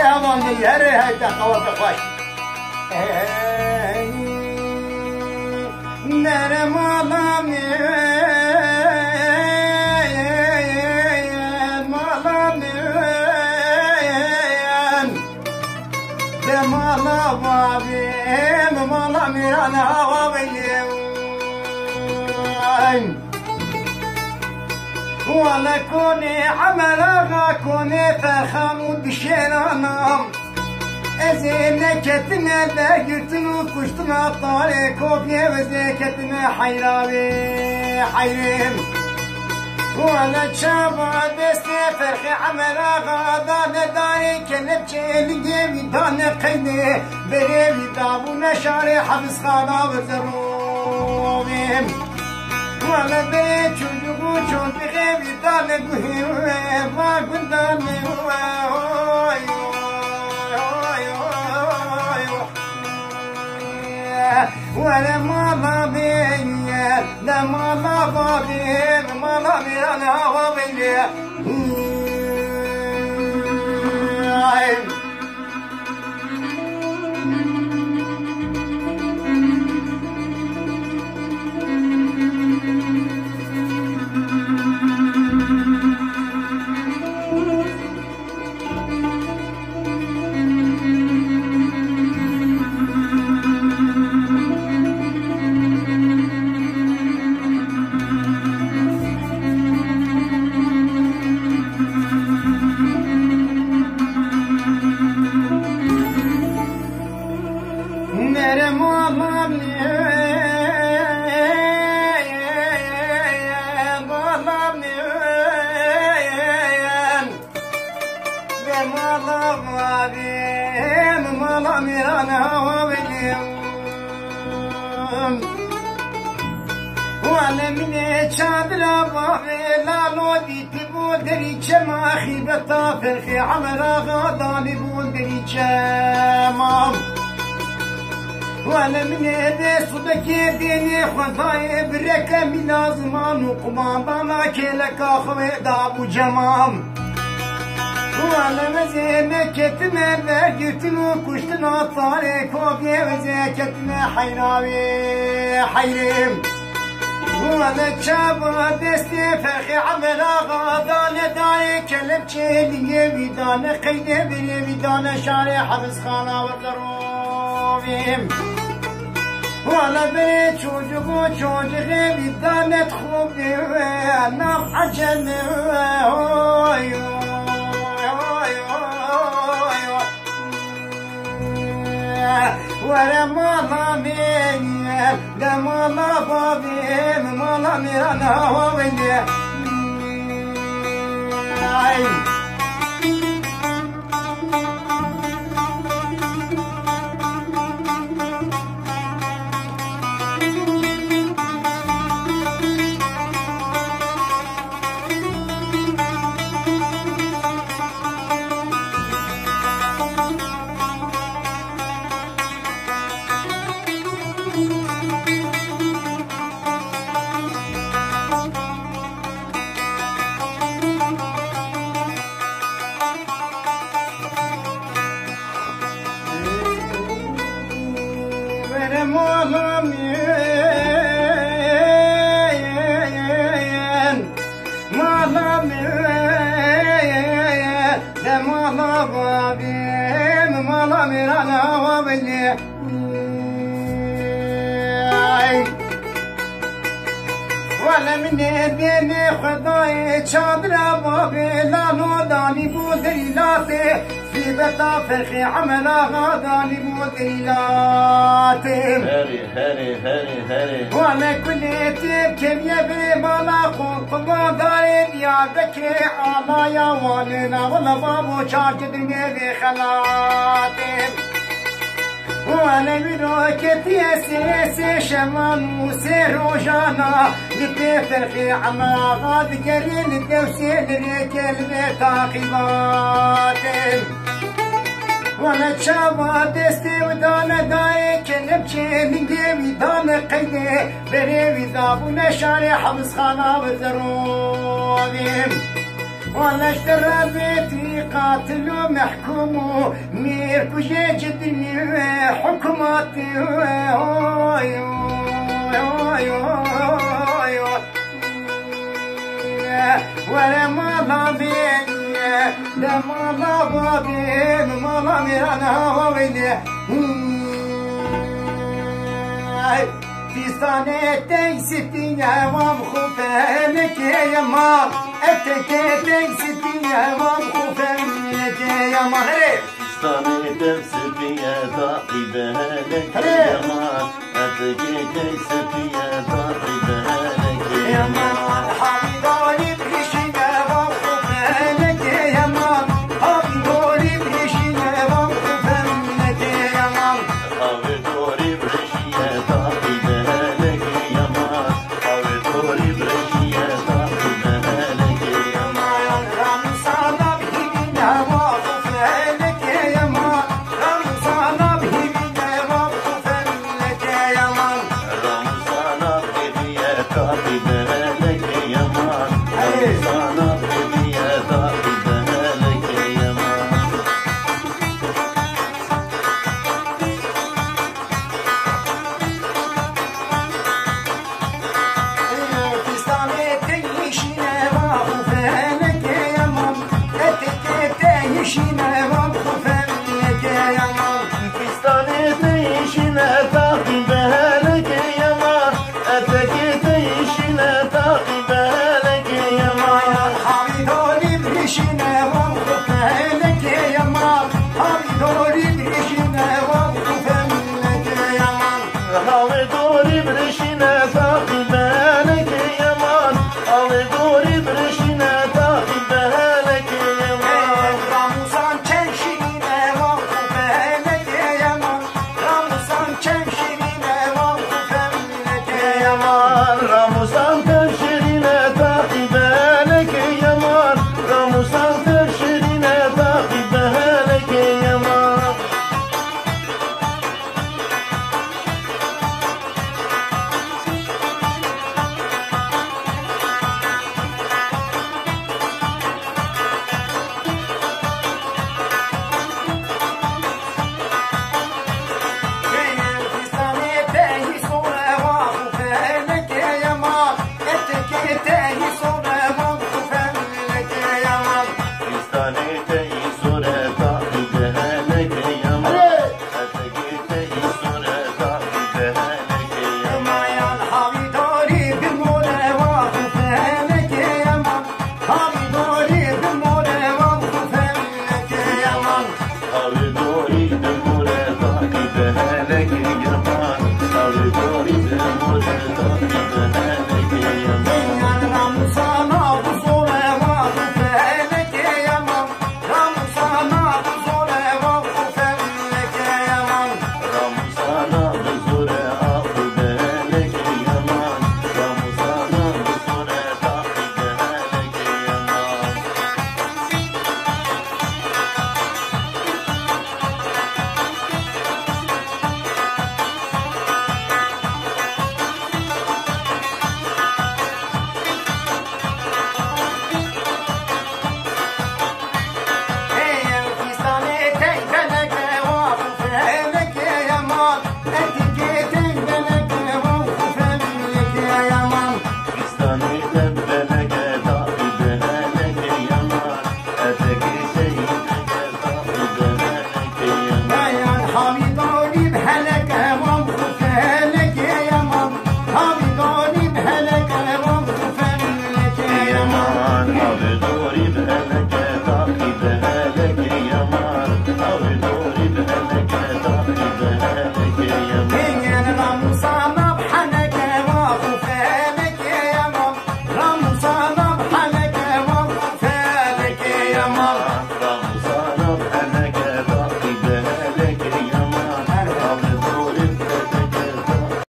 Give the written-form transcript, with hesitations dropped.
همان هره هیتا قوات خوش نره مالا مالا بابي مالا ميرانا وابيلي ولا كوني عملا كوني فرخان ودشيرانا ازينا كتنا ذا قلتنا كشتنا طارق وفي وزي كتنا حيراوي حيرين ولا شابا دستي فرخي عملا غادا نداري كلبشي لقيمي دان قيدي بريبي دابو نشاري حبس خانا وزروميم ولا بيت شجبو شون بغيبي دان قهيم ما قدامي ولا مالا بيا لا مالا بابي مالا بيا انا وابيلي وانا من شادر بابي لا نودي تقول دري كما خيبتا فرخي عمرا غاداني بول دري كما وانا من هذا صدقي ديني خداي بركة من لازمان وقمان بانا كيلك اخوي دابو جمام وانا مزينة كتنا قلتنا كشتنا طارق وفي وزي كتنا حيراوي حيريم وانا شابا دستي فرخي عملا غادا نداري كلبشي لقي بيدانا قيدي بني بيدانا شاري حبس خانا وقروبيم وانا بني شوجبو شوجغي بيدانا تخوبي وانا عجل ولا مالا ميا دا مالا بابي مالا ميرانا وابيلي ولا من بيني خداي شادر بابي لا نوداني بودري لاتي في بتا فرخي عملا غاداني بودري لاتي هري وانا كل تيب كم يبي بالا قول داري يا بكري عمايا والنا ولا بابو شاكد نبي خلاتي وانا بروكت يسيسي شمال موسى روجانا لبي فرخي عما غاد قرين الدوسي لريكل بتاقيبات وانا تشابا دستي ودانا دايك نبكي نقيمي دانا قيدي بريوي دابو نشاري حبس خانا وزروبيم ولا اشترى بيتي قاتل ومحكوم مير كوجي جدني حكماتي ولا ما بين لا ما بين ما انا ويلي في صانتي ستين عوام خفانك يا مار اتكيتي ستين عوام خفانك يا مغرب صانتي ستين تعقبانك يا مار اتكيتي ستين تعقبانك يا مار حبيبي بيشين عوام خفانك يا مار حبيبي بيشين عوام خفانك يا مار حبيبي برشية تعقبانك يا مار حبيبي برشية تعقبانك يا مار رمصانا بهيبين عوام خفانك يا مار رمصانا بهيبين عوام خفانك يا مار رمضان بهدية تعقبانك يا مار رمضان بهدية تعقبانك يا مار فستاني تعيشنا تعقبانك يا مار أتكي تعيشنا تعقبانك يا مار هاوي دوري برشنا